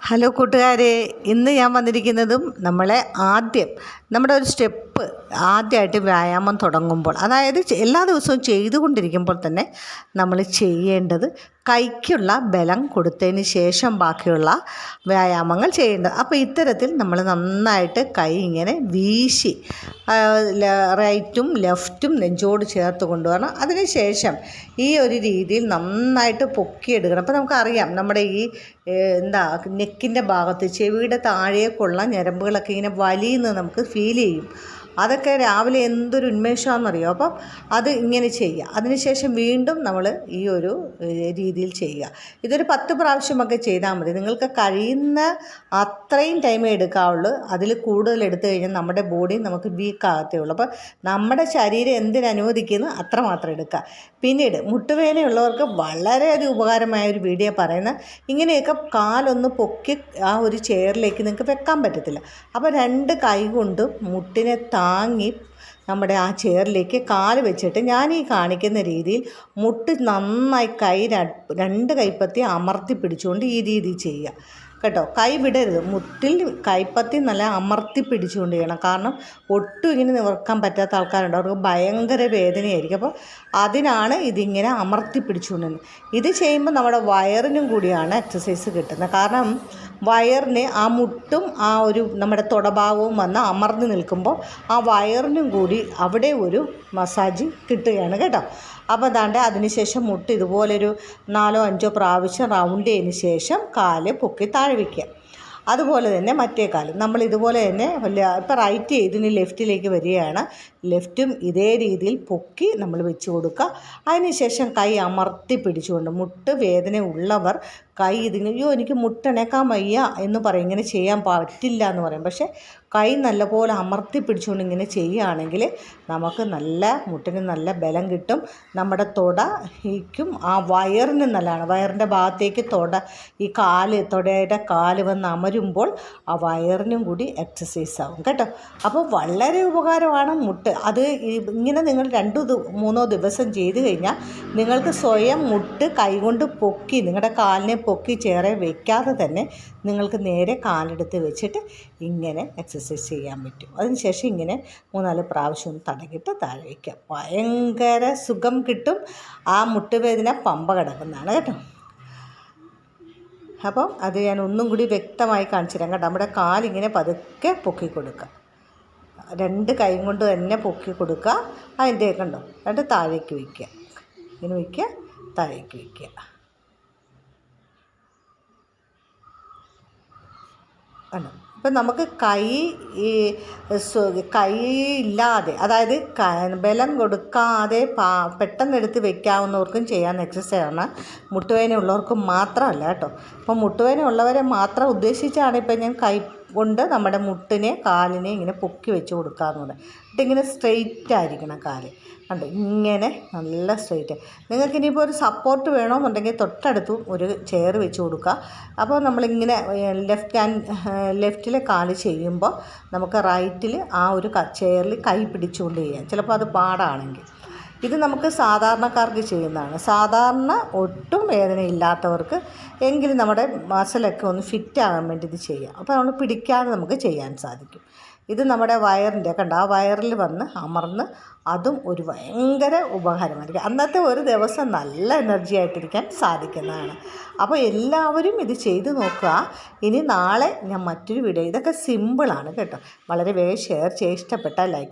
Hello കൂട്ടുകാരെ, ഇന്ന് ഞാൻ വന്നിരിക്കുന്നതും നമ്മുടെ ഒരു സ്റ്റെപ്പ് ആദ്യമായിട്ട് വ്യായാമം തുടങ്ങുമ്പോൾ, അതായത് എല്ലാ ദിവസവും ചെയ്തുകൊണ്ടിരിക്കുമ്പോൾ തന്നെ നമ്മൾ ചെയ്യേണ്ടത് കൈക്കുള്ള ബലം കൊടുത്തതിന് ശേഷം ബാക്കിയുള്ള വ്യായാമങ്ങൾ ചെയ്യേണ്ടത്. അപ്പോൾ ഇത്തരത്തിൽ നമ്മൾ നന്നായിട്ട് കൈ ഇങ്ങനെ വീശി റൈറ്റും ലെഫ്റ്റും നെഞ്ചോട് ചേർത്ത് കൊണ്ടുവരണം. അതിന് ശേഷം ഈ ഒരു രീതിയിൽ നന്നായിട്ട് പൊക്കിയെടുക്കണം. അപ്പോൾ നമുക്കറിയാം നമ്മുടെ ഈ നെക്കിൻ്റെ ഭാഗത്ത് ചെവിയുടെ താഴേക്കുള്ള ഞരമ്പുകളൊക്കെ ഇങ്ങനെ വലിയുന്നത് നമുക്ക് ഫീൽ ചെയ്യും. അതൊക്കെ രാവിലെ എന്തൊരു ഉന്മേഷമാണെന്നറിയോ. അപ്പം അത് ഇങ്ങനെ ചെയ്യുക. അതിനുശേഷം വീണ്ടും നമ്മൾ ഈ ഒരു രീതിയിൽ ചെയ്യുക. ഇതൊരു 10 പ്രാവശ്യമൊക്കെ ചെയ്താൽ മതി. നിങ്ങൾക്ക് കഴിയുന്ന അത്രയും ടൈമേ എടുക്കാവുള്ളൂ. അതിൽ കൂടുതൽ എടുത്തു കഴിഞ്ഞാൽ നമ്മുടെ ബോഡി നമുക്ക് വീക്കാകത്തേ ഉള്ളൂ. അപ്പം നമ്മുടെ ശരീരം എന്തിനനുവദിക്കുന്നു അത്രമാത്രം എടുക്കുക. പിന്നീട് മുട്ടുവേദനയുള്ളവർക്ക് വളരെയധികം ഉപകാരമായ ഒരു വീഡിയോ പറയുന്നത്, ഇങ്ങനെയൊക്കെ കാലൊന്ന് പൊക്കി ആ ഒരു ചെയറിലേക്ക് നിങ്ങൾക്ക് വെക്കാൻ പറ്റത്തില്ല. അപ്പോൾ 2 കൈ കൊണ്ടും മുട്ടിനെ താങ്ങി നമ്മുടെ ആ ചെയറിലേക്ക് കാല് വെച്ചിട്ട് ഞാൻ ഈ കാണിക്കുന്ന രീതിയിൽ മുട്ട് നന്നായി 2 കൈപ്പത്തി അമർത്തി പിടിച്ചുകൊണ്ട് ഈ രീതി ചെയ്യുക കേട്ടോ. കൈ വിടരുത്. മുട്ടിൽ കൈപ്പത്തി നല്ല അമർത്തി പിടിച്ചുകൊണ്ട് ചെയ്യണം. കാരണം ഒട്ടും ഇങ്ങനെ നിവർക്കാൻ പറ്റാത്ത ആൾക്കാരുണ്ട്, അവർക്ക് ഭയങ്കര വേദനയായിരിക്കും. അപ്പോൾ അതിനാണ് ഇതിങ്ങനെ അമർത്തി പിടിച്ചുകൊണ്ടിരുന്നത്. ഇത് ചെയ്യുമ്പോൾ നമ്മുടെ വയറിനും കൂടിയാണ് എക്സസൈസ് കിട്ടുന്നത്. കാരണം വയറിന് ആ മുട്ടും ആ ഒരു നമ്മുടെ തുടഭാഗവും വന്ന് അമർന്ന് നിൽക്കുമ്പോൾ ആ വയറിനും കൂടി അവിടെ ഒരു മസാജ് കിട്ടുകയാണ് കേട്ടോ. അപ്പോൾ അതിനുശേഷം മുട്ട് ഇതുപോലൊരു 4-5 പ്രാവശ്യം റൗണ്ട് ചെയ്തതിന് ശേഷം കാല് പൊക്കി താഴെ വയ്ക്കുക. അതുപോലെ തന്നെ മറ്റേ കാലം നമ്മൾ ഇതുപോലെ തന്നെ ഇപ്പോൾ റൈറ്റ് ചെയ്തിന് ലെഫ്റ്റിലേക്ക് വരികയാണ്. ലെഫ്റ്റും ഇതേ രീതിയിൽ പൊക്കി നമ്മൾ വെച്ച് കൊടുക്കുക. അതിനുശേഷം കൈ അമർത്തി പിടിച്ചുകൊണ്ട്, മുട്ട് വേദന ഉള്ളവർ കൈ എനിക്ക് മുട്ടണേക്കാൻ വയ്യ എന്ന് പറയും, ഇങ്ങനെ ചെയ്യാൻ പറ്റില്ല എന്ന് പറയും. പക്ഷേ കൈ നല്ലപോലെ അമർത്തി പിടിച്ചുകൊണ്ട് ഇങ്ങനെ ചെയ്യുകയാണെങ്കിൽ നമുക്ക് മുട്ടിന് നല്ല ബലം കിട്ടും. നമ്മുടെ തൊടയ്ക്കും ആ വയറിന് നല്ലതാണ്. വയറിൻ്റെ ഭാഗത്തേക്ക് ഈ തുടയുടെ കാല് വന്ന് അമരുമ്പോൾ ആ വയറിനും കൂടി എക്സസൈസ് ആകും കേട്ടോ. അപ്പോൾ വളരെ ഉപകാരമാണ് മുട്ട്. അത് ഇങ്ങനെ നിങ്ങൾ 2-3 ദിവസം ചെയ്ത് കഴിഞ്ഞാൽ നിങ്ങൾക്ക് സ്വയം മുട്ട് കൈകൊണ്ട് പൊക്കി, നിങ്ങളുടെ കാലിനെ പൊക്കി ചേറെ വയ്ക്കാതെ തന്നെ നിങ്ങൾക്ക് നേരെ കാലെടുത്ത് വെച്ചിട്ട് ഇങ്ങനെ എക്സസൈസ് ചെയ്യാൻ പറ്റും. അതിനുശേഷം ഇങ്ങനെ 3-4 പ്രാവശ്യം തടകിട്ട് താഴെ വയ്ക്കാം. ഭയങ്കര സുഖം കിട്ടും. ആ മുട്ടുവേദന പമ്പ കിടക്കുന്നതാണ് കേട്ടോ. അപ്പം അത് ഞാൻ ഒന്നും കൂടി വ്യക്തമായി കാണിച്ചു തരാം കേട്ടോ. നമ്മുടെ കാലിങ്ങനെ പതുക്കെ പൊക്കി കൊടുക്കുക. 2 കൈ കൊണ്ട് തന്നെ പൊക്കി കൊടുക്കുക. അതിൻ്റെ കണ്ടോ, എന്നിട്ട് താഴേക്ക് വയ്ക്കുക. ഇങ്ങനെ വയ്ക്കുക, താഴേക്ക് വയ്ക്കുക. കണ്ടോ. ഇപ്പം നമുക്ക് കൈ ഇല്ലാതെ, അതായത് ബലം കൊടുക്കാതെ പെട്ടെന്ന് എടുത്ത് വെക്കാവുന്നവർക്കും ചെയ്യാവുന്ന എക്സസൈസാണ്. മുട്ടുവേദന ഉള്ളവർക്കും മാത്രമല്ല കേട്ടോ. അപ്പം മുട്ടുവേദന ഉള്ളവരെ മാത്രം ഉദ്ദേശിച്ചാണ് ഇപ്പം ഞാൻ കൈ കൊണ്ട് നമ്മുടെ മുട്ടിനെ കാലിനെ ഇങ്ങനെ പൊക്കി വെച്ച് കൊടുക്കാമെന്ന് പറയുന്നത്. എന്നിട്ടിങ്ങനെ സ്ട്രെയിറ്റ് ആയിരിക്കണം കാല്. കണ്ടോ, ഇങ്ങനെ നല്ല സ്ട്രെയിറ്റ്. നിങ്ങൾക്ക് ഇനിയിപ്പോൾ ഒരു സപ്പോർട്ട് വേണമെന്നുണ്ടെങ്കിൽ തൊട്ടടുത്ത് ഒരു ചെയർ വെച്ച് കൊടുക്കുക. അപ്പോൾ നമ്മളിങ്ങനെ ലെഫ്റ്റിലെ കാല് ചെയ്യുമ്പോൾ നമുക്ക് റൈറ്റിൽ ആ ഒരു ചെയറിൽ കൈ പിടിച്ചുകൊണ്ട് ചെയ്യാം. ചിലപ്പോൾ അത് പാടാണെങ്കിൽ. ഇത് നമുക്ക് സാധാരണക്കാർക്ക് ചെയ്യുന്നതാണ്. സാധാരണ ഒട്ടും വേദനയില്ലാത്തവർക്ക് എങ്കിലും നമ്മുടെ മസിലൊക്കെ ഒന്ന് ഫിറ്റ് ആകാൻ വേണ്ടി ഇത് ചെയ്യാം. അപ്പോൾ നമ്മൾ പിടിക്കാതെ നമുക്ക് ചെയ്യാൻ സാധിക്കും. ഇത് നമ്മുടെ വയറിൻ്റെ ആ വയറിൽ വന്ന് അമർന്ന് അതും ഒരു ഭയങ്കര ഉപകാരമായിരിക്കും. അന്നത്തെ ഒരു ദിവസം നല്ല എനർജി ആയിട്ടിരിക്കാൻ സാധിക്കുന്നതാണ്. അപ്പോൾ എല്ലാവരും ഇത് ചെയ്ത് നോക്കുക. ഇനി നാളെ ഞാൻ മറ്റൊരു വീഡിയോ, ഇതൊക്കെ സിമ്പിളാണ് കേട്ടോ. വളരെ വേഗം ഷെയർ ചെയ്യുക. ഇഷ്ടപ്പെട്ടാൽ ലൈക്ക്